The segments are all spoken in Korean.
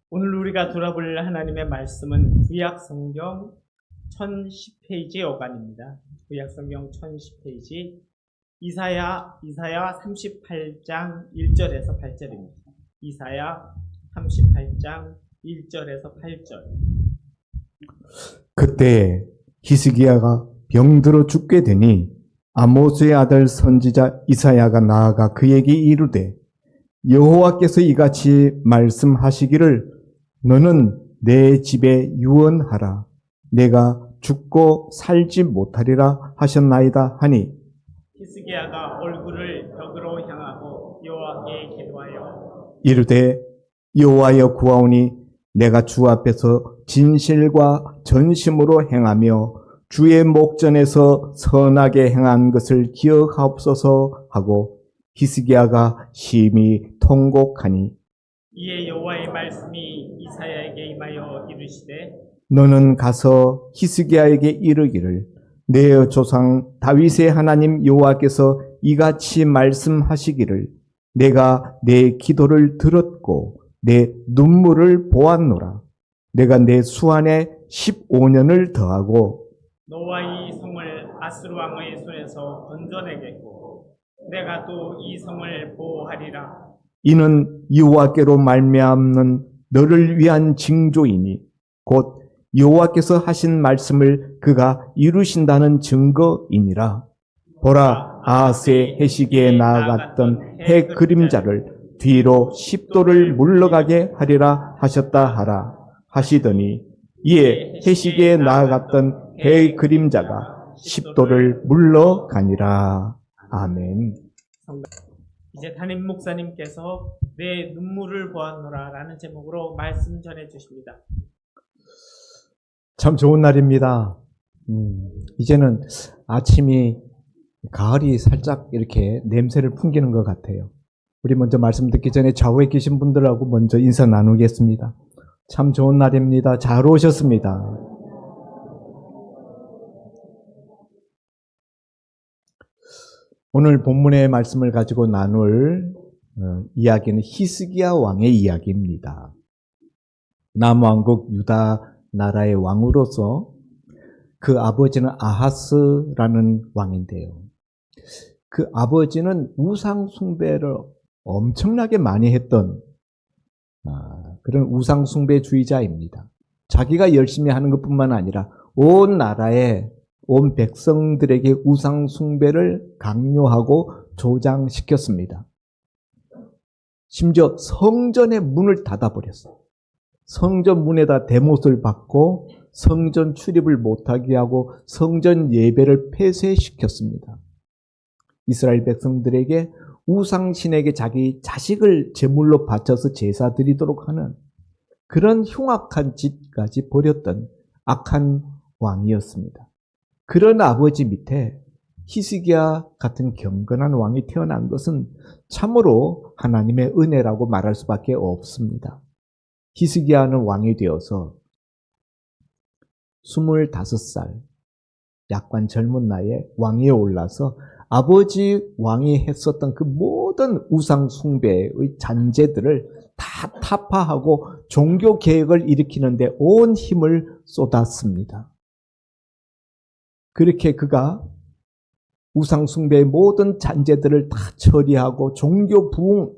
오늘 우리가 돌아볼 하나님의 말씀은 구약 성경 1010페이지 여간입니다. 구약 성경 1010페이지 이사야 38장 1절에서 8절입니다. 이사야 38장 1절에서 8절. 그때 히스기야가 병들어 죽게 되니 아모스의 아들 선지자 이사야가 나아가 그에게 이르되 여호와께서 이같이 말씀하시기를 너는 내 집에 유언하라 내가 죽고 살지 못하리라 하셨나이다 하니 히스기야가 얼굴을 벽으로 향하고 여호와께 기도하여 이르되 여호와여 구하오니 내가 주 앞에서 진실과 전심으로 행하며 주의 목전에서 선하게 행한 것을 기억하옵소서 하고 히스기야가 심히 통곡하니 이에 여호와의 말씀이 이사야에게 임하여 이르시되 너는 가서 히스기야에게 이르기를 내 조상 다윗의 하나님 여호와께서 이같이 말씀하시기를 내가 내 기도를 들었고 내 눈물을 보았노라. 내가 내 수안에 15년을 더하고 너와 이 성을 아수르 왕의 손에서 건져내겠고 내가 또 이 성을 보호하리라. 이는 여호와께로 말미암는 너를 위한 징조이니 곧 여호와께서 하신 말씀을 그가 이루신다는 증거이니라. 보라 아하스의 해시기에 나아갔던 해 그림자를 뒤로 10도를 물러가게 하리라 하셨다 하라 하시더니 이에 해시기에 나아갔던 해 그림자가 10도를 물러가니라. 아멘. 이제 담임 목사님께서 내 눈물을 보았노라 라는 제목으로 말씀 전해 주십니다. 참 좋은 날입니다. 이제는 아침이 가을이 살짝 이렇게 냄새를 풍기는 것 같아요. 우리 먼저 말씀 듣기 전에 좌우에 계신 분들하고 먼저 인사 나누겠습니다. 참 좋은 날입니다. 잘 오셨습니다. 오늘 본문의 말씀을 가지고 나눌 이야기는 히스기야 왕의 이야기입니다. 남왕국 유다 나라의 왕으로서 그 아버지는 아하스라는 왕인데요. 그 아버지는 우상 숭배를 엄청나게 많이 했던 그런 우상 숭배주의자입니다. 자기가 열심히 하는 것뿐만 아니라 온 나라에 온 백성들에게 우상 숭배를 강요하고 조장시켰습니다. 심지어 성전의 문을 닫아버렸어요. 성전 문에다 대못을 박고 성전 출입을 못하게 하고 성전 예배를 폐쇄시켰습니다. 이스라엘 백성들에게 우상신에게 자기 자식을 제물로 바쳐서 제사 드리도록 하는 그런 흉악한 짓까지 벌였던 악한 왕이었습니다. 그런 아버지 밑에 히스기야 같은 경건한 왕이 태어난 것은 참으로 하나님의 은혜라고 말할 수밖에 없습니다. 히스기야는 왕이 되어서 25살 약간 젊은 나이에 왕위에 올라서 아버지 왕이 했었던 그 모든 우상 숭배의 잔재들을 다 타파하고 종교 개혁을 일으키는데 온 힘을 쏟았습니다. 그렇게 그가 우상 숭배의 모든 잔재들을 다 처리하고 종교 부흥,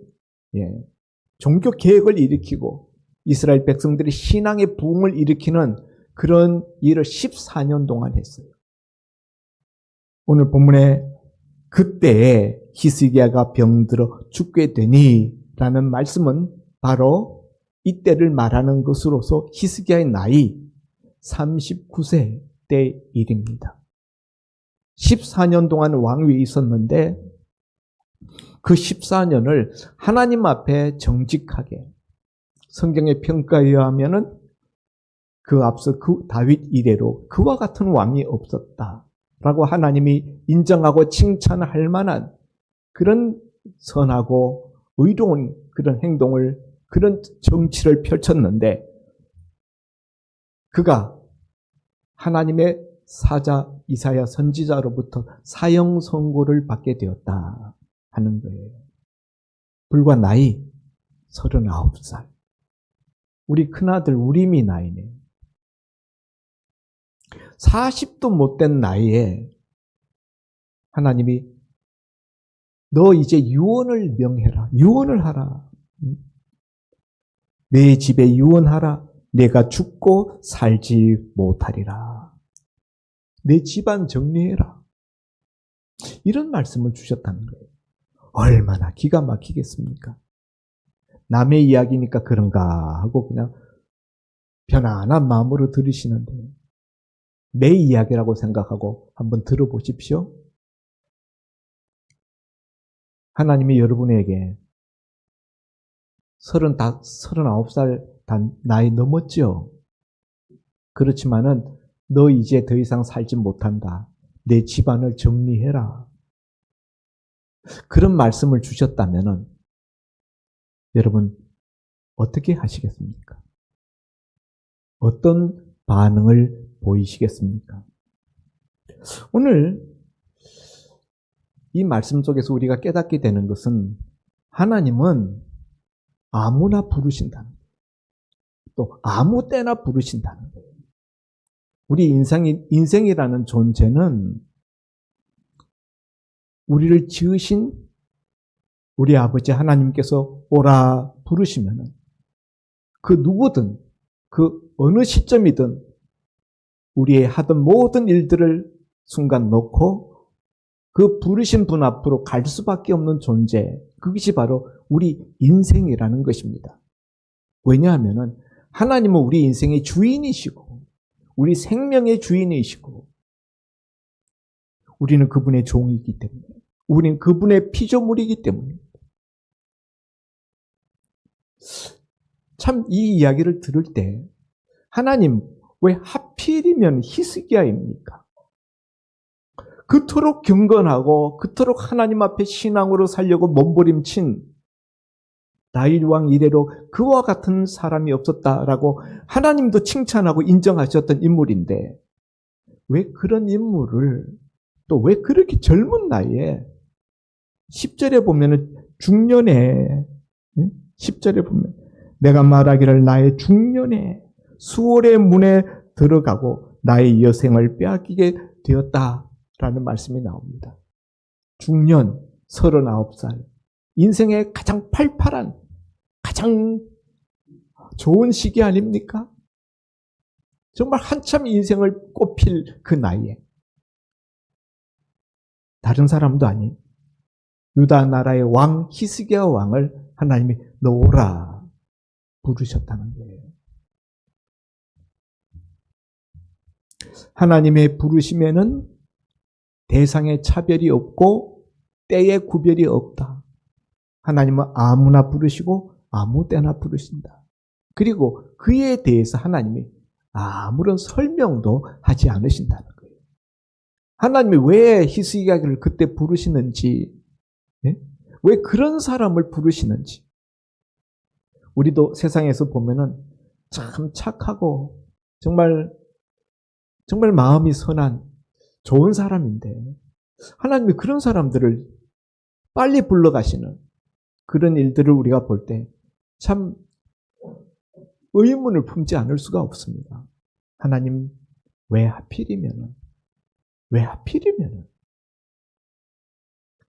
종교 개혁을 일으키고 이스라엘 백성들이 신앙의 부흥을 일으키는 그런 일을 14년 동안 했어요. 오늘 본문에 그때에 히스기야가 병들어 죽게 되니 라는 말씀은 바로 이때를 말하는 것으로서 히스기야의 나이 39세 때 일입니다. 14년 동안 왕위에 있었는데 그 14년을 하나님 앞에 정직하게 성경의 평가에 의하면은 그 앞서 그 다윗 이래로 그와 같은 왕이 없었다라고 하나님이 인정하고 칭찬할 만한 그런 선하고 의로운 그런 행동을 그런 정치를 펼쳤는데 그가 하나님의 사자 이사야 선지자로부터 사형 선고를 받게 되었다 하는 거예요. 불과 나이 39살. 우리 큰아들 우림이 나이네. 40도 못 된 나이에 하나님이 너 이제 유언을 명해라. 유언을 하라. 내 집에 유언하라. 내가 죽고 살지 못하리라. 내 집안 정리해라. 이런 말씀을 주셨다는 거예요. 얼마나 기가 막히겠습니까? 남의 이야기니까 그런가 하고 그냥 편안한 마음으로 들으시는데 내 이야기라고 생각하고 한번 들어보십시오. 하나님이 여러분에게 39살 나이 넘었죠? 그렇지만은 너 이제 더 이상 살지 못한다. 내 집안을 정리해라. 그런 말씀을 주셨다면은 여러분 어떻게 하시겠습니까? 어떤 반응을 보이시겠습니까? 오늘 이 말씀 속에서 우리가 깨닫게 되는 것은 하나님은 아무나 부르신다는 거예요. 또 아무 때나 부르신다는 거예요. 우리 인생이라는 존재는 우리를 지으신 우리 아버지 하나님께서 오라 부르시면 그 누구든 그 어느 시점이든 우리의 하던 모든 일들을 순간 놓고 그 부르신 분 앞으로 갈 수밖에 없는 존재, 그것이 바로 우리 인생이라는 것입니다. 왜냐하면 하나님은 우리 인생의 주인이시고 우리 생명의 주인이시고 우리는 그분의 종이기 때문에 우리는 그분의 피조물이기 때문에 참 이 이야기를 들을 때 하나님 왜 하필이면 히스기야입니까? 그토록 경건하고 그토록 하나님 앞에 신앙으로 살려고 몸부림친 다윗 왕 이래로 그와 같은 사람이 없었다라고 하나님도 칭찬하고 인정하셨던 인물인데 왜 그런 인물을 또 왜 그렇게 젊은 나이에 10절에 보면은 중년에 10절에 보면 내가 말하기를 나의 중년에 수월의 문에 들어가고 나의 여생을 빼앗기게 되었다라는 말씀이 나옵니다. 중년 39살 인생의 가장 팔팔한 가장 좋은 시기 아닙니까? 정말 한참 인생을 꽃필 그 나이에 다른 사람도 아닌 유다 나라의 왕 히스기야 왕을 하나님이 너오라 부르셨다는 거예요. 하나님의 부르심에는 대상의 차별이 없고 때의 구별이 없다. 하나님은 아무나 부르시고 아무 때나 부르신다. 그리고 그에 대해서 하나님이 아무런 설명도 하지 않으신다는 거예요. 하나님이 왜 히스기야를 그때 부르시는지, 왜 그런 사람을 부르시는지, 우리도 세상에서 보면은 참 착하고 정말 마음이 선한 좋은 사람인데 하나님이 그런 사람들을 빨리 불러가시는 그런 일들을 우리가 볼 때 참 의문을 품지 않을 수가 없습니다. 하나님 왜 하필이면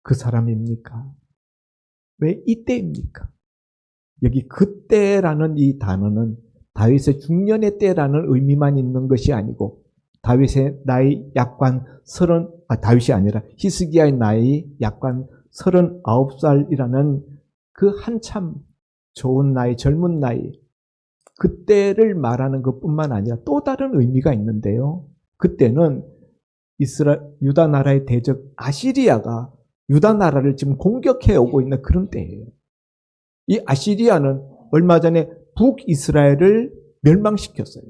그 사람입니까? 왜 이때입니까? 여기 그때라는 이 단어는 다윗의 중년의 때라는 의미만 있는 것이 아니고 다윗의 나이 약관 다윗이 아니라 히스기야의 나이 약관 39살이라는 그 한참 좋은 나이, 젊은 나이, 그때를 말하는 것뿐만 아니라 또 다른 의미가 있는데요. 그때는 유다 나라의 대적 아시리아가 유다 나라를 지금 공격해 오고 있는 그런 때예요. 이 아시리아는 얼마 전에 북이스라엘을 멸망시켰어요.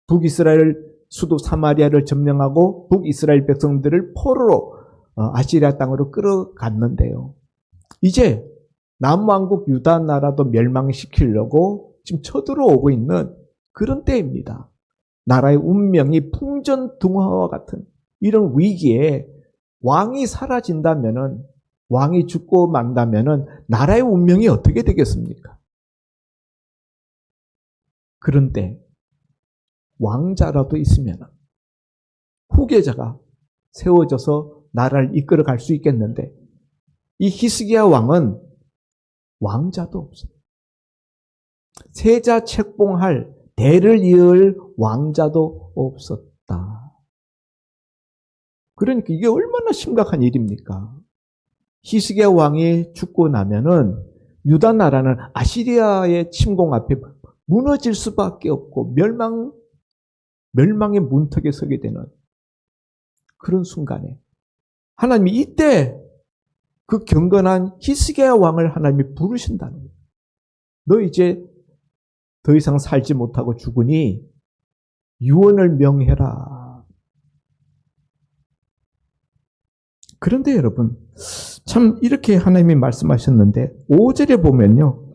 북이스라엘 수도 사마리아를 점령하고 북이스라엘 백성들을 포로로 아시리아 땅으로 끌어갔는데요. 이제 남왕국 유다 나라도 멸망시키려고 지금 쳐들어오고 있는 그런 때입니다. 나라의 운명이 풍전등화와 같은 이런 위기에 왕이 사라진다면은 왕이 죽고 만다면은 나라의 운명이 어떻게 되겠습니까? 그런데 왕자라도 있으면 후계자가 세워져서 나라를 이끌어 갈 수 있겠는데 이 히스기야 왕은 왕자도 없어요. 세자 책봉할 대를 이을 왕자도 없었다. 그러니까 이게 얼마나 심각한 일입니까? 히스기야 왕이 죽고 나면은 유다 나라는 아시리아의 침공 앞에 무너질 수밖에 없고 멸망의 문턱에 서게 되는 그런 순간에 하나님이 이때 그 경건한 히스기야 왕을 하나님이 부르신다는 거예요. 너 이제 더 이상 살지 못하고 죽으니 유언을 명해라. 그런데 여러분, 참 이렇게 하나님이 말씀하셨는데 5절에 보면요.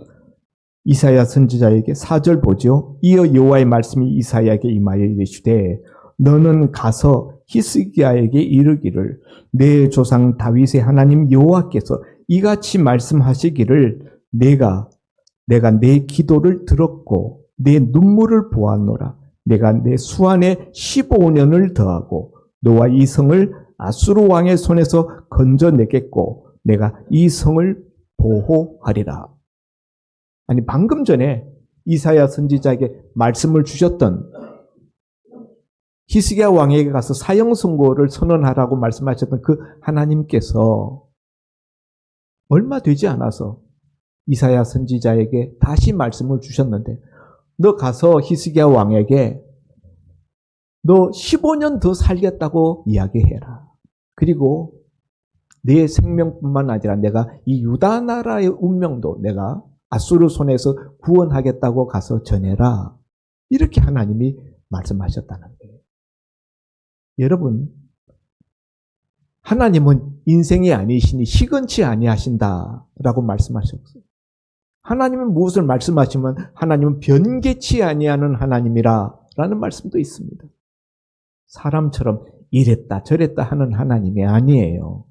이사야 선지자에게 4절 보죠. 이어 여호와의 말씀이 이사야에게 임하여 이르시되 너는 가서 히스기야에게 이르기를 내 조상 다윗의 하나님 여호와께서 이같이 말씀하시기를 내가 내 기도를 들었고 내 눈물을 보았노라. 내가 내 수완에 15년을 더하고 너와 이 성을 아수르 왕의 손에서 건져내겠고 내가 이 성을 보호하리라. 아니 방금 전에 이사야 선지자에게 말씀을 주셨던 히스기야 왕에게 가서 사형 선고를 선언하라고 말씀하셨던 그 하나님께서 얼마 되지 않아서 이사야 선지자에게 다시 말씀을 주셨는데 너 가서 히스기야 왕에게 너 15년 더 살겠다고 이야기해라. 그리고 내 생명뿐만 아니라 내가 이 유다 나라의 운명도 내가 아수르 손에서 구원하겠다고 가서 전해라. 이렇게 하나님이 말씀하셨다는 거예요. 여러분, 하나님은 인생이 아니시니 시건치 아니하신다라고 말씀하셨어요. 하나님은 무엇을 말씀하시면 하나님은 변개치 아니하는 하나님이라라는 말씀도 있습니다. 사람처럼 이랬다 저랬다 하는 하나님이 아니에요.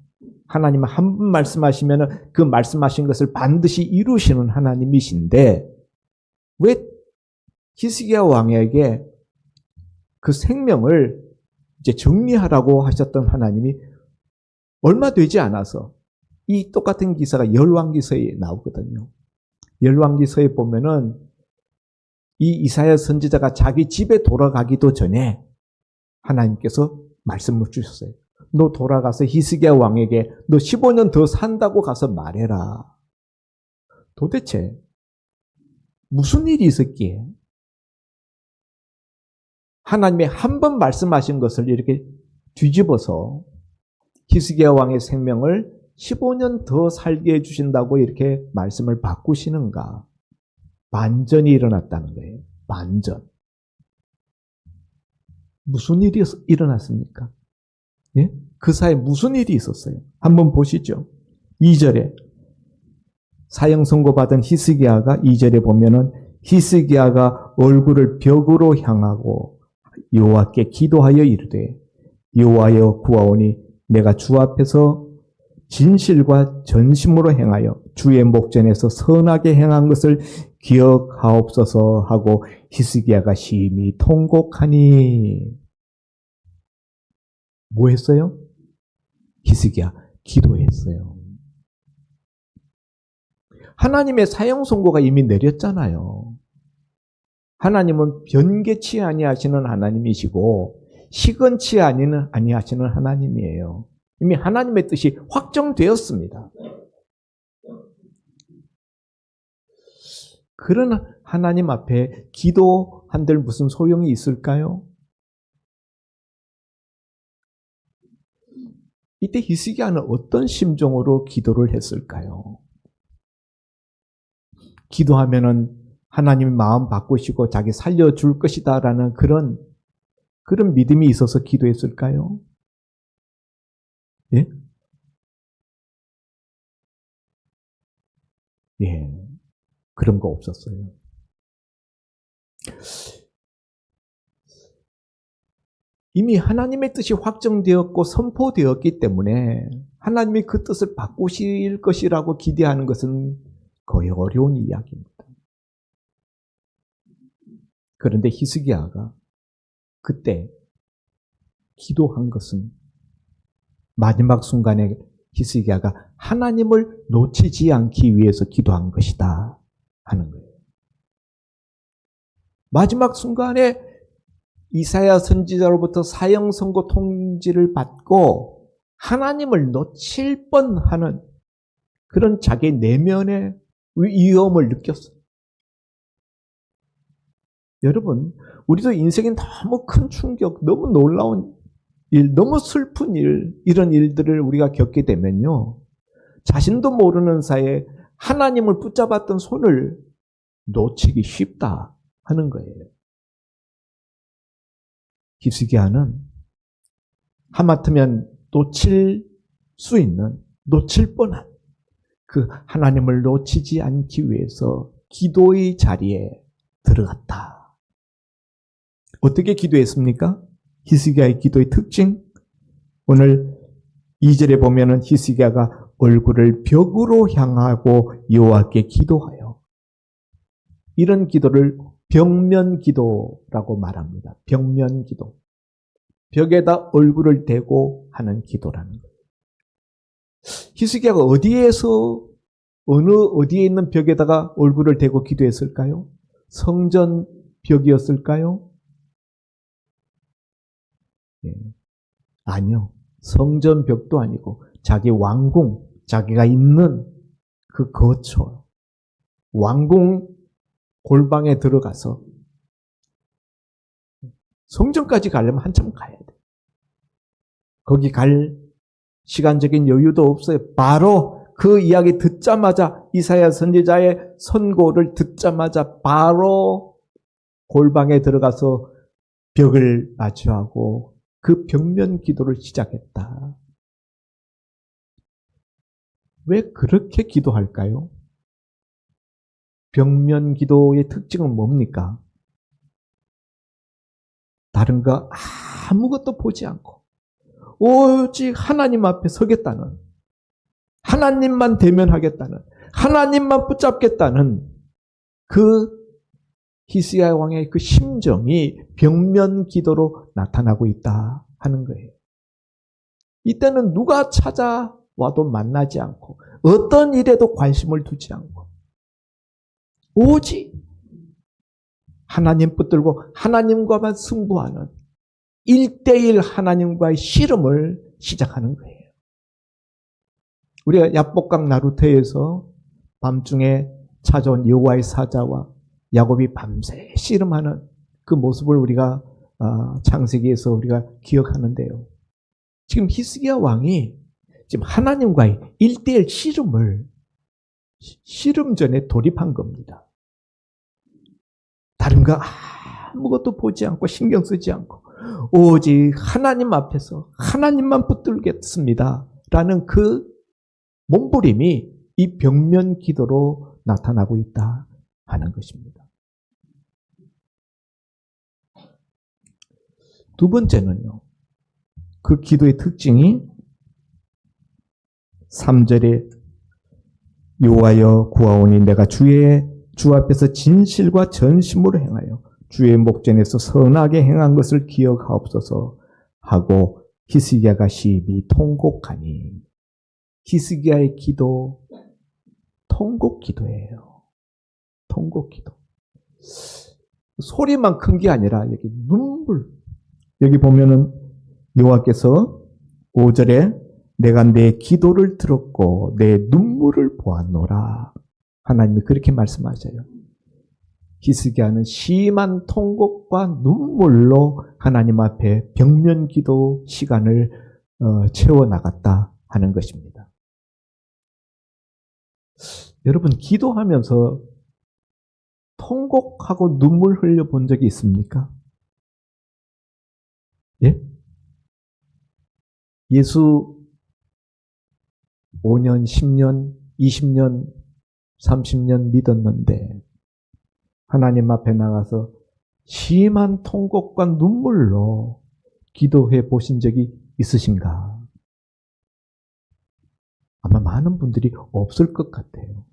하나님은 한 번 말씀하시면 그 말씀하신 것을 반드시 이루시는 하나님이신데 왜 히스기야 왕에게 그 생명을 이제 정리하라고 하셨던 하나님이 얼마 되지 않아서 이 똑같은 기사가 열왕기서에 나오거든요. 열왕기서에 보면은 이 이사야 선지자가 자기 집에 돌아가기도 전에 하나님께서 말씀을 주셨어요. 너 돌아가서 히스기야 왕에게 너 15년 더 산다고 가서 말해라. 도대체 무슨 일이 있었기에 하나님이 한 번 말씀하신 것을 이렇게 뒤집어서 히스기야 왕의 생명을 15년 더 살게 해주신다고 이렇게 말씀을 바꾸시는가? 반전이 일어났다는 거예요. 반전. 무슨 일이 일어났습니까? 예? 그 사이에 무슨 일이 있었어요? 한번 보시죠. 2절에 사형 선고받은 히스기야가 2절에 보면은 히스기야가 얼굴을 벽으로 향하고 여호와께 기도하여 이르되 여호와여 구하오니 내가 주 앞에서 진실과 전심으로 행하여 주의 목전에서 선하게 행한 것을 기억하옵소서 하고 히스기야가 심히 통곡하니 뭐 했어요? 히스기야 기도했어요. 하나님의 사형 선고가 이미 내렸잖아요. 하나님은 변개치 아니하시는 하나님이시고 시건치 아니하시는 하나님이에요. 이미 하나님의 뜻이 확정되었습니다. 그런 하나님 앞에 기도한들 무슨 소용이 있을까요? 이때 히스기야는 어떤 심정으로 기도를 했을까요? 기도하면은 하나님이 마음 바꾸시고 자기 살려줄 것이다라는 그런 믿음이 있어서 기도했을까요? 예? 예. 그런 거 없었어요. 이미 하나님의 뜻이 확정되었고 선포되었기 때문에 하나님이 그 뜻을 바꾸실 것이라고 기대하는 것은 거의 어려운 이야기입니다. 그런데 히스기야가 그때 기도한 것은 마지막 순간에 히스기야가 하나님을 놓치지 않기 위해서 기도한 것이다 하는 거예요. 마지막 순간에 이사야 선지자로부터 사형 선고 통지를 받고 하나님을 놓칠 뻔하는 그런 자기 내면의 위험을 느꼈어요. 여러분, 우리도 인생에 너무 큰 충격, 너무 놀라운 일, 너무 슬픈 일, 이런 일들을 우리가 겪게 되면요. 자신도 모르는 사이에 하나님을 붙잡았던 손을 놓치기 쉽다 하는 거예요. 히스기야는 하마터면 놓칠 수 있는, 놓칠 뻔한 그 하나님을 놓치지 않기 위해서 기도의 자리에 들어갔다. 어떻게 기도했습니까? 히스기야의 기도의 특징? 오늘 2절에 보면은 히스기야가 얼굴을 벽으로 향하고 여호와께 기도하여, 이런 기도를 벽면 기도라고 말합니다. 벽면 기도. 벽에다 얼굴을 대고 하는 기도라는 거예요. 히스기야가 어디에 있는 벽에다가 얼굴을 대고 기도했을까요? 성전 벽이었을까요? 예. 아니요. 성전 벽도 아니고 자기 왕궁, 자기가 있는 그 거처, 왕궁 골방에 들어가서 성전까지 가려면 한참 가야 돼. 거기 갈 시간적인 여유도 없어요. 바로 그 이야기 듣자마자, 이사야 선지자의 선고를 듣자마자 바로 골방에 들어가서 벽을 마주하고 그 벽면 기도를 시작했다. 왜 그렇게 기도할까요? 벽면 기도의 특징은 뭡니까? 다른 거 아무것도 보지 않고 오직 하나님 앞에 서겠다는, 하나님만 대면하겠다는, 하나님만 붙잡겠다는 그 히스기야 왕의 그 심정이 벽면 기도로 나타나고 있다 하는 거예요. 이때는 누가 찾아와도 만나지 않고 어떤 일에도 관심을 두지 않고 오직 하나님 붙들고 하나님과만 승부하는 1대1 하나님과의 씨름을 시작하는 거예요. 우리가 야복강 나루터에서 밤중에 찾아온 여호와의 사자와 야곱이 밤새 씨름하는 그 모습을 우리가 창세기에서 우리가 기억하는데요. 지금 히스기야 왕이 지금 하나님과의 1대1 씨름전에 돌입한 겁니다. 다른 거 아무것도 보지 않고 신경 쓰지 않고 오직 하나님 앞에서 하나님만 붙들겠습니다 라는 그 몸부림이 이 벽면 기도로 나타나고 있다 하는 것입니다. 두 번째는요, 그 기도의 특징이 3절에 여호와여 구하오니 내가 주 앞에서 진실과 전심으로 행하여 주의 목전에서 선하게 행한 것을 기억하옵소서 하고 히스기야가 심히 통곡하니, 히스기야의 기도 통곡 기도예요. 통곡 기도. 소리만 큰 게 아니라 여기 눈물. 여기 보면은 여호와께서 5절에 내가 내 기도를 들었고 내 눈물을 보았노라. 하나님이 그렇게 말씀하셔요. 히스기야는 심한 통곡과 눈물로 하나님 앞에 벽면 기도 시간을 채워나갔다 하는 것입니다. 여러분, 기도하면서 통곡하고 눈물 흘려본 적이 있습니까? 예? 예수 5년, 10년, 20년, 30년 믿었는데 하나님 앞에 나가서 심한 통곡과 눈물로 기도해 보신 적이 있으신가? 아마 많은 분들이 없을 것 같아요.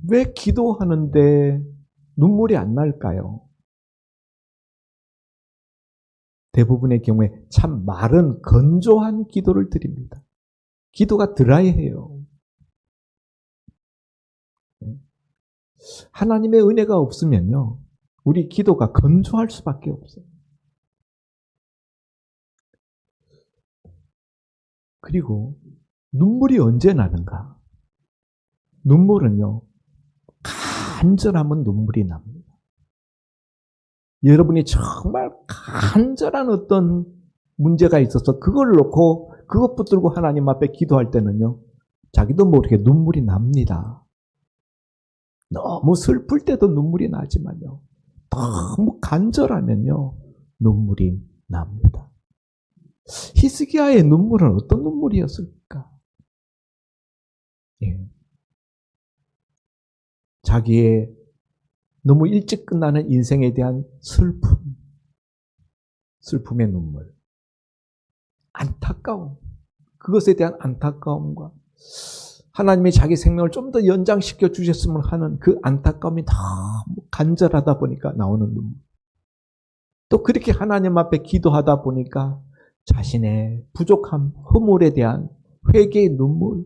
왜 기도하는데 눈물이 안 날까요? 대부분의 경우에 참 마른 건조한 기도를 드립니다. 기도가 드라이해요. 하나님의 은혜가 없으면요, 우리 기도가 건조할 수밖에 없어요. 그리고 눈물이 언제 나는가? 눈물은요, 간절하면 눈물이 납니다. 여러분이 정말 간절한 어떤 문제가 있어서 그걸 놓고 그것 붙들고 하나님 앞에 기도할 때는요, 자기도 모르게 눈물이 납니다. 너무 슬플 때도 눈물이 나지만요, 너무 간절하면요, 눈물이 납니다. 히스기야의 눈물은 어떤 눈물이었을까? 예. 자기의 너무 일찍 끝나는 인생에 대한 슬픔의 눈물, 안타까움, 그것에 대한 안타까움과 하나님이 자기 생명을 좀 더 연장시켜 주셨으면 하는 그 안타까움이 너무 간절하다 보니까 나오는 눈물. 또 그렇게 하나님 앞에 기도하다 보니까 자신의 부족함, 허물에 대한 회개의 눈물,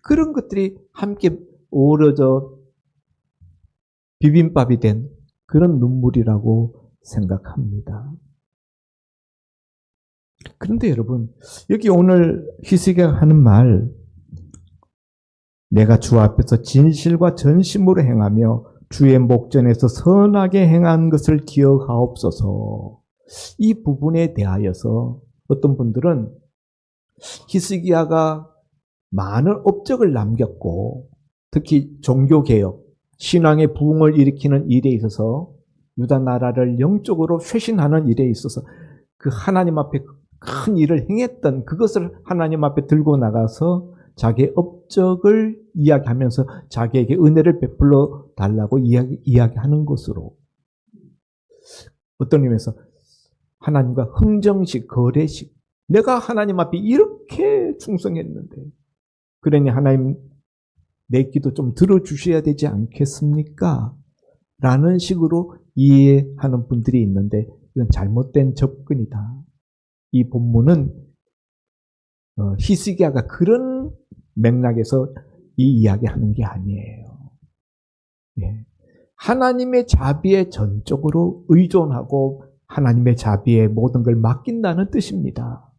그런 것들이 함께 어우러져 비빔밥이 된 그런 눈물이라고 생각합니다. 그런데 여러분, 여기 오늘 히스기야가 하는 말, 내가 주 앞에서 진실과 전심으로 행하며 주의 목전에서 선하게 행한 것을 기억하옵소서. 이 부분에 대하여서 어떤 분들은 히스기야가 많은 업적을 남겼고, 특히 종교개혁, 신앙의 부흥을 일으키는 일에 있어서 유다 나라를 영적으로 쇄신하는 일에 있어서 그 하나님 앞에 큰 일을 행했던 그것을 하나님 앞에 들고 나가서 자기의 업적을 이야기하면서 자기에게 은혜를 베풀어 달라고 이야기하는 것으로, 어떤 의미에서 하나님과 흥정식, 거래식, 내가 하나님 앞에 이렇게 충성했는데 그러니 하나님 내 기도 좀 들어주셔야 되지 않겠습니까? 라는 식으로 이해하는 분들이 있는데 이건 잘못된 접근이다. 이 본문은 히스기야가 그런 맥락에서 이 이야기하는 게 아니에요. 예. 하나님의 자비에 전적으로 의존하고 하나님의 자비에 모든 걸 맡긴다는 뜻입니다.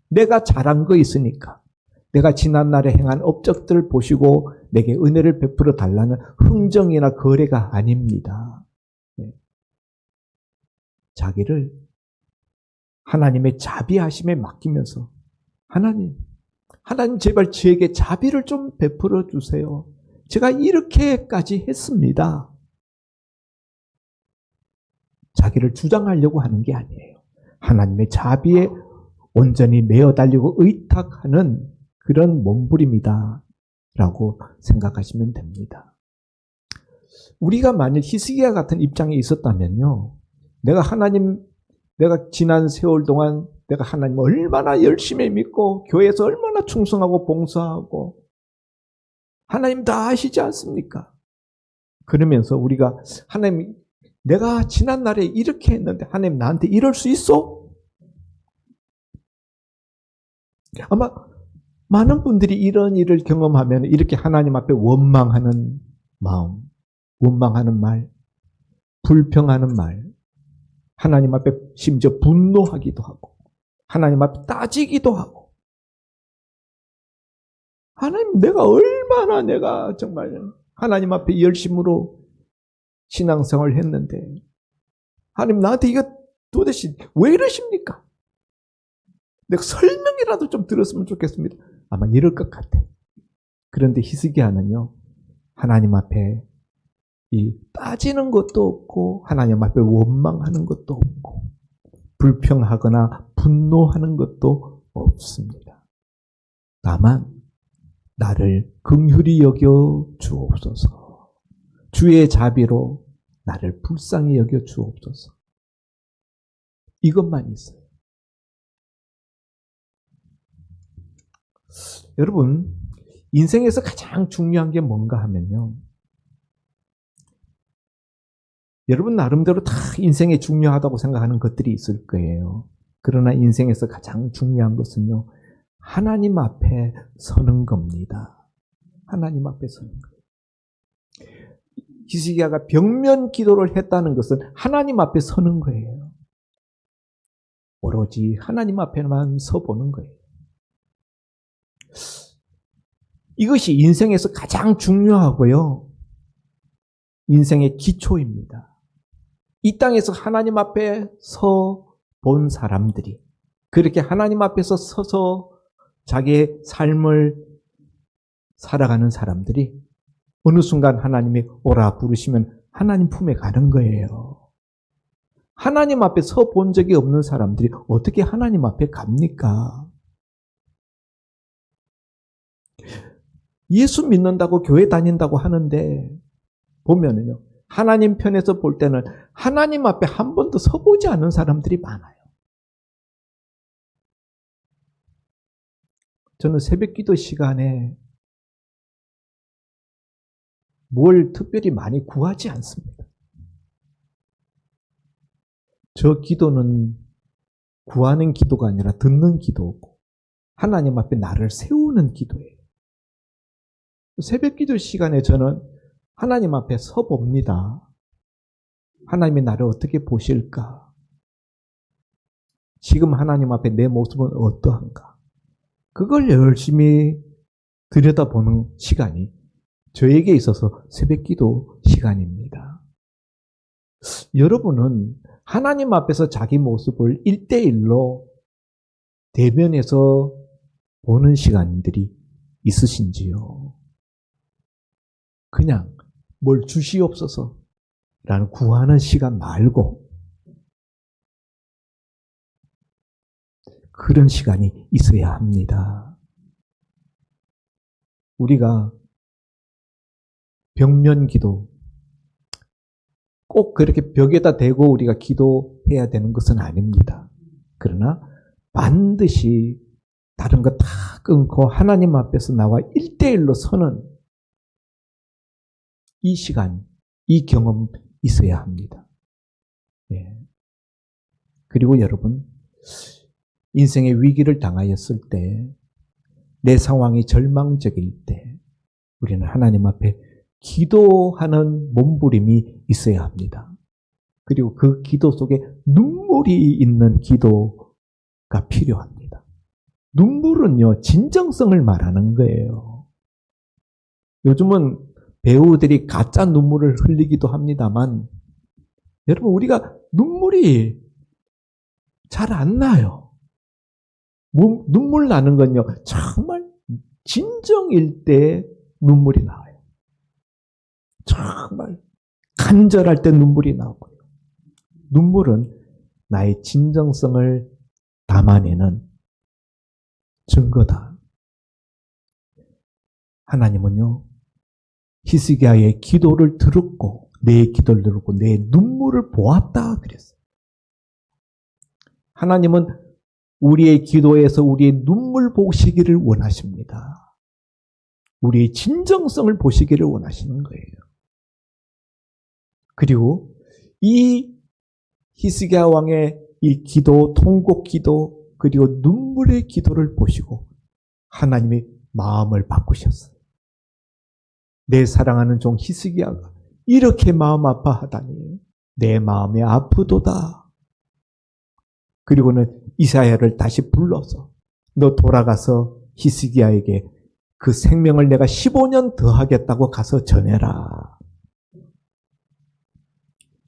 내가 잘한 거 있으니까, 내가 지난날에 행한 업적들을 보시고 내게 은혜를 베풀어 달라는 흥정이나 거래가 아닙니다. 예. 자기를 하나님의 자비하심에 맡기면서 하나님 제발 저에게 자비를 좀 베풀어 주세요. 제가 이렇게까지 했습니다. 자기를 주장하려고 하는 게 아니에요. 하나님의 자비에 온전히 매어 달리고 의탁하는 그런 몸부림이다 라고 생각하시면 됩니다. 우리가 만약 히스기야 같은 입장에 있었다면요, 내가 지난 세월 동안 내가 하나님 얼마나 열심히 믿고 교회에서 얼마나 충성하고 봉사하고 하나님 다 아시지 않습니까? 그러면서 우리가 하나님, 내가 지난날에 이렇게 했는데 하나님 나한테 이럴 수 있어? 아마 많은 분들이 이런 일을 경험하면 이렇게 하나님 앞에 원망하는 마음, 원망하는 말, 불평하는 말, 하나님 앞에 심지어 분노하기도 하고 하나님 앞에 따지기도 하고, 하나님 내가 정말 하나님 앞에 열심으로 신앙생활을 했는데 하나님 나한테 이거 도대체 왜 이러십니까? 내가 설명이라도 좀 들었으면 좋겠습니다. 아마 이럴 것 같아. 그런데 히스기야는요, 하나님 앞에 이 따지는 것도 없고 하나님 앞에 원망하는 것도 없고 불평하거나 분노하는 것도 없습니다. 다만 나를 긍휼히 여겨 주옵소서. 주의 자비로 나를 불쌍히 여겨 주옵소서. 이것만 있어요. 여러분, 인생에서 가장 중요한 게 뭔가 하면요. 여러분 나름대로 다 인생에 중요하다고 생각하는 것들이 있을 거예요. 그러나 인생에서 가장 중요한 것은요. 하나님 앞에 서는 겁니다. 하나님 앞에 서는 거예요. 히스기야가 벽면 기도를 했다는 것은 하나님 앞에 서는 거예요. 오로지 하나님 앞에만 서보는 거예요. 이것이 인생에서 가장 중요하고요. 인생의 기초입니다. 이 땅에서 하나님 앞에 서 본 사람들이 그렇게 하나님 앞에서 서서 자기의 삶을 살아가는 사람들이 어느 순간 하나님이 오라 부르시면 하나님 품에 가는 거예요. 하나님 앞에 서 본 적이 없는 사람들이 어떻게 하나님 앞에 갑니까? 예수 믿는다고 교회 다닌다고 하는데 보면은요. 하나님 편에서 볼 때는 하나님 앞에 한 번도 서보지 않은 사람들이 많아요. 저는 새벽 기도 시간에 뭘 특별히 많이 구하지 않습니다. 저 기도는 구하는 기도가 아니라 듣는 기도고 하나님 앞에 나를 세우는 기도예요. 새벽 기도 시간에 저는 하나님 앞에 서봅니다. 하나님이 나를 어떻게 보실까? 지금 하나님 앞에 내 모습은 어떠한가? 그걸 열심히 들여다보는 시간이 저에게 있어서 새벽 기도 시간입니다. 여러분은 하나님 앞에서 자기 모습을 1대1로 대면해서 보는 시간들이 있으신지요? 그냥 뭘 주시옵소서 라는 구하는 시간 말고 그런 시간이 있어야 합니다. 우리가 벽면 기도 꼭 그렇게 벽에다 대고 우리가 기도해야 되는 것은 아닙니다. 그러나 반드시 다른 거 다 끊고 하나님 앞에서 나와 1대1로 서는 이 시간, 이 경험 있어야 합니다. 예. 그리고 여러분, 인생의 위기를 당하였을 때, 내 상황이 절망적일 때, 우리는 하나님 앞에 기도하는 몸부림이 있어야 합니다. 그리고 그 기도 속에 눈물이 있는 기도가 필요합니다. 눈물은요, 진정성을 말하는 거예요. 요즘은 배우들이 가짜 눈물을 흘리기도 합니다만 여러분 우리가 눈물이 잘 안 나요. 눈물 나는 건요. 정말 진정일 때 눈물이 나와요. 정말 간절할 때 눈물이 나오고요. 눈물은 나의 진정성을 담아내는 증거다. 하나님은요. 히스기야의 기도를 들었고 내 기도를 들었고 내 눈물을 보았다 그랬어요. 하나님은 우리의 기도에서 우리의 눈물 보시기를 원하십니다. 우리의 진정성을 보시기를 원하시는 거예요. 그리고 이 히스기야 왕의 이 기도, 통곡 기도, 그리고 눈물의 기도를 보시고 하나님이 마음을 바꾸셨어요. 내 사랑하는 종 히스기야가 이렇게 마음 아파하다니 내 마음이 아프도다. 그리고는 이사야를 다시 불러서 너 돌아가서 히스기야에게 그 생명을 내가 15년 더 하겠다고 가서 전해라.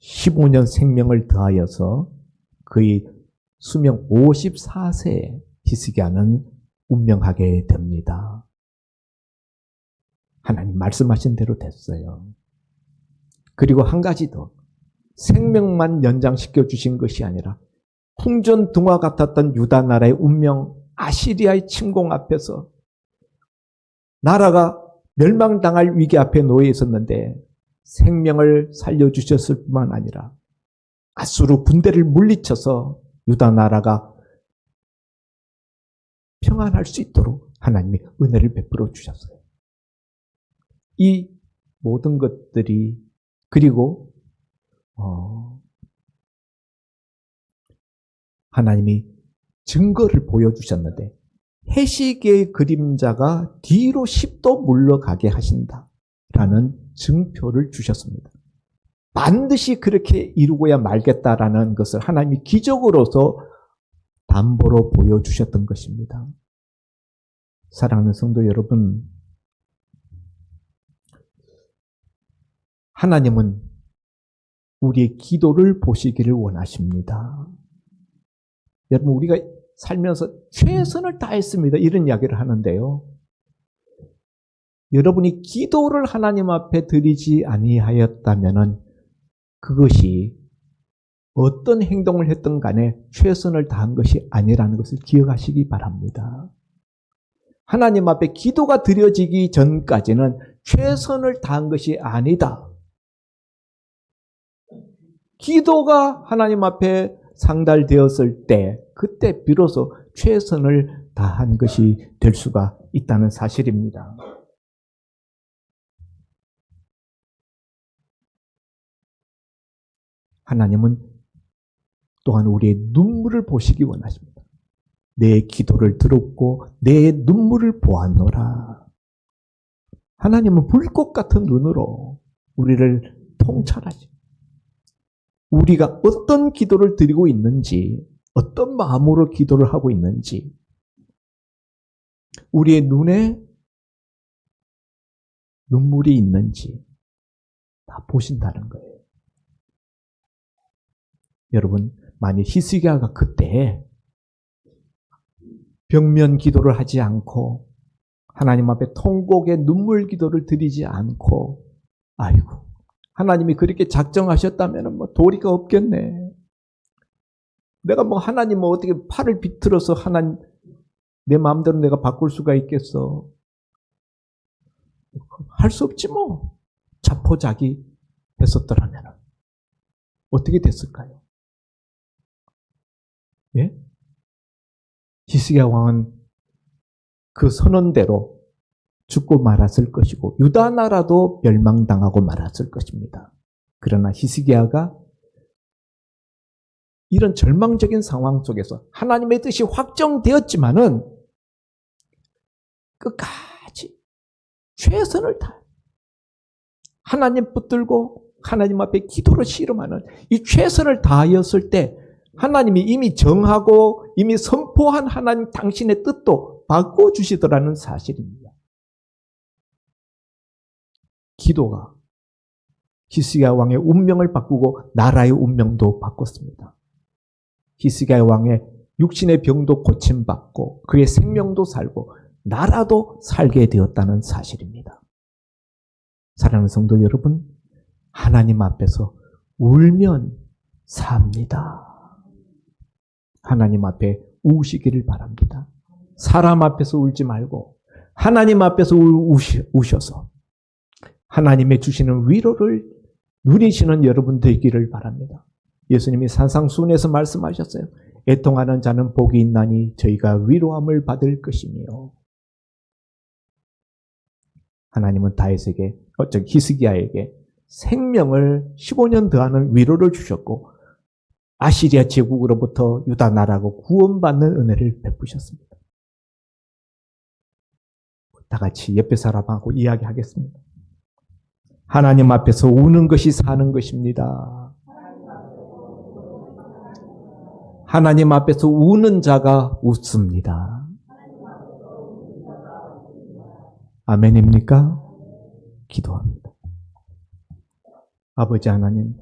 15년 생명을 더하여서 그의 수명 54세에 히스기야는 운명하게 됩니다. 하나님 말씀하신 대로 됐어요. 그리고 한 가지 더. 생명만 연장시켜 주신 것이 아니라 풍전등화 같았던 유다 나라의 운명, 아시리아의 침공 앞에서 나라가 멸망당할 위기 앞에 놓여 있었는데 생명을 살려주셨을 뿐만 아니라 아수르 군대를 물리쳐서 유다 나라가 평안할 수 있도록 하나님이 은혜를 베풀어 주셨어요. 이 모든 것들이 그리고 하나님이 증거를 보여주셨는데 해시계의 그림자가 뒤로 10도 물러가게 하신다라는 증표를 주셨습니다. 반드시 그렇게 이루고야 말겠다라는 것을 하나님이 기적으로서 담보로 보여주셨던 것입니다. 사랑하는 성도 여러분, 하나님은 우리의 기도를 보시기를 원하십니다. 여러분, 우리가 살면서 최선을 다했습니다. 이런 이야기를 하는데요. 여러분이 기도를 하나님 앞에 드리지 아니하였다면 그것이 어떤 행동을 했든 간에 최선을 다한 것이 아니라는 것을 기억하시기 바랍니다. 하나님 앞에 기도가 드려지기 전까지는 최선을 다한 것이 아니다. 기도가 하나님 앞에 상달되었을 때 그때 비로소 최선을 다한 것이 될 수가 있다는 사실입니다. 하나님은 또한 우리의 눈물을 보시기 원하십니다. 내 기도를 들었고 내 눈물을 보았노라. 하나님은 불꽃 같은 눈으로 우리를 통찰하십니다. 우리가 어떤 기도를 드리고 있는지, 어떤 마음으로 기도를 하고 있는지, 우리의 눈에 눈물이 있는지 다 보신다는 거예요. 여러분, 만약 히스기야가 그때 벽면 기도를 하지 않고 하나님 앞에 통곡의 눈물 기도를 드리지 않고 아이고 하나님이 그렇게 작정하셨다면 뭐 도리가 없겠네. 내가 뭐 하나님 뭐 어떻게 팔을 비틀어서 하나님 내 마음대로 내가 바꿀 수가 있겠어. 할 수 없지 뭐. 자포자기 했었더라면 어떻게 됐을까요? 예? 히스기야 왕은 그 선언대로 죽고 말았을 것이고 유다 나라도 멸망당하고 말았을 것입니다. 그러나 히스기야가 이런 절망적인 상황 속에서 하나님의 뜻이 확정되었지만은 끝까지 최선을 다해 하나님 붙들고 하나님 앞에 기도를 씨름하는 이 최선을 다하였을 때 하나님이 이미 정하고 이미 선포한 하나님 당신의 뜻도 바꿔주시더라는 사실입니다. 기도가 히스기야 왕의 운명을 바꾸고 나라의 운명도 바꿨습니다. 히스기야 왕의 육신의 병도 고침받고 그의 생명도 살고 나라도 살게 되었다는 사실입니다. 사랑하는 성도 여러분, 하나님 앞에서 울면 삽니다. 하나님 앞에 우시기를 바랍니다. 사람 앞에서 울지 말고 하나님 앞에서 우셔서 하나님의 주시는 위로를 누리시는 여러분 되기를 바랍니다. 예수님이 산상수훈에서 말씀하셨어요. 애통하는 자는 복이 있나니 저희가 위로함을 받을 것이며 하나님은 다윗에게 히스기야에게 생명을 15년 더하는 위로를 주셨고 아시리아 제국으로부터 유다 나라고 구원받는 은혜를 베푸셨습니다. 다 같이 옆에 사람하고 이야기하겠습니다. 하나님 앞에서 우는 것이 사는 것입니다. 하나님 앞에서 우는 자가 웃습니다. 아멘입니까? 기도합니다. 아버지 하나님,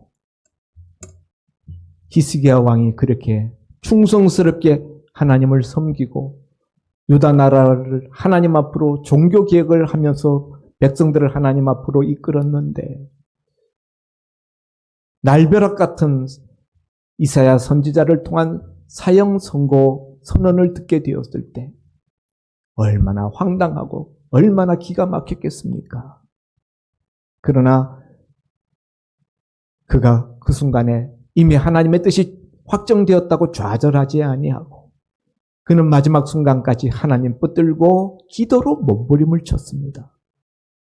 히스기야 왕이 그렇게 충성스럽게 하나님을 섬기고 유다 나라를 하나님 앞으로 종교 개혁을 하면서 백성들을 하나님 앞으로 이끌었는데 날벼락 같은 이사야 선지자를 통한 사형 선고 선언을 듣게 되었을 때 얼마나 황당하고 얼마나 기가 막혔겠습니까? 그러나 그가 그 순간에 이미 하나님의 뜻이 확정되었다고 좌절하지 아니하고 그는 마지막 순간까지 하나님 붙들고 기도로 몸부림을 쳤습니다.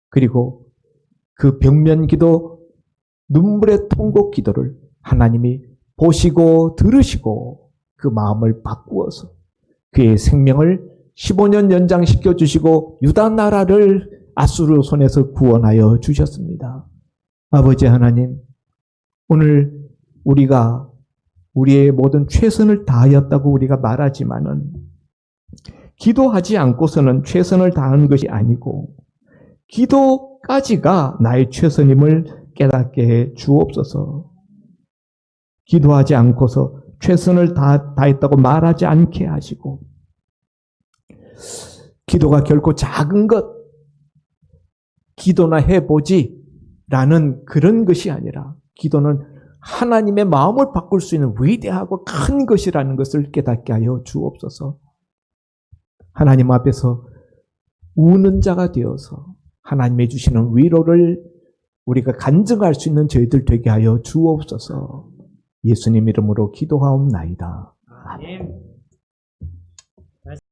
그리고 그 벽면 기도, 눈물의 통곡 기도를 하나님이 보시고 들으시고 그 마음을 바꾸어서 그의 생명을 15년 연장시켜 주시고 유다 나라를 아수르 손에서 구원하여 주셨습니다. 아버지 하나님, 오늘 우리가 우리의 모든 최선을 다하였다고 우리가 말하지만은 기도하지 않고서는 최선을 다하는 것이 아니고 기도까지가 나의 최선임을 깨닫게 해 주옵소서. 기도하지 않고서 최선을 다했다고 말하지 않게 하시고, 기도가 결코 작은 것, 기도나 해보지 라는 그런 것이 아니라 기도는 하나님의 마음을 바꿀 수 있는 위대하고 큰 것이라는 것을 깨닫게 하여 주옵소서. 하나님 앞에서 우는 자가 되어서 하나님이 주시는 위로를 우리가 간증할 수 있는 저희들 되게 하여 주옵소서. 예수님 이름으로 기도하옵나이다. 아멘.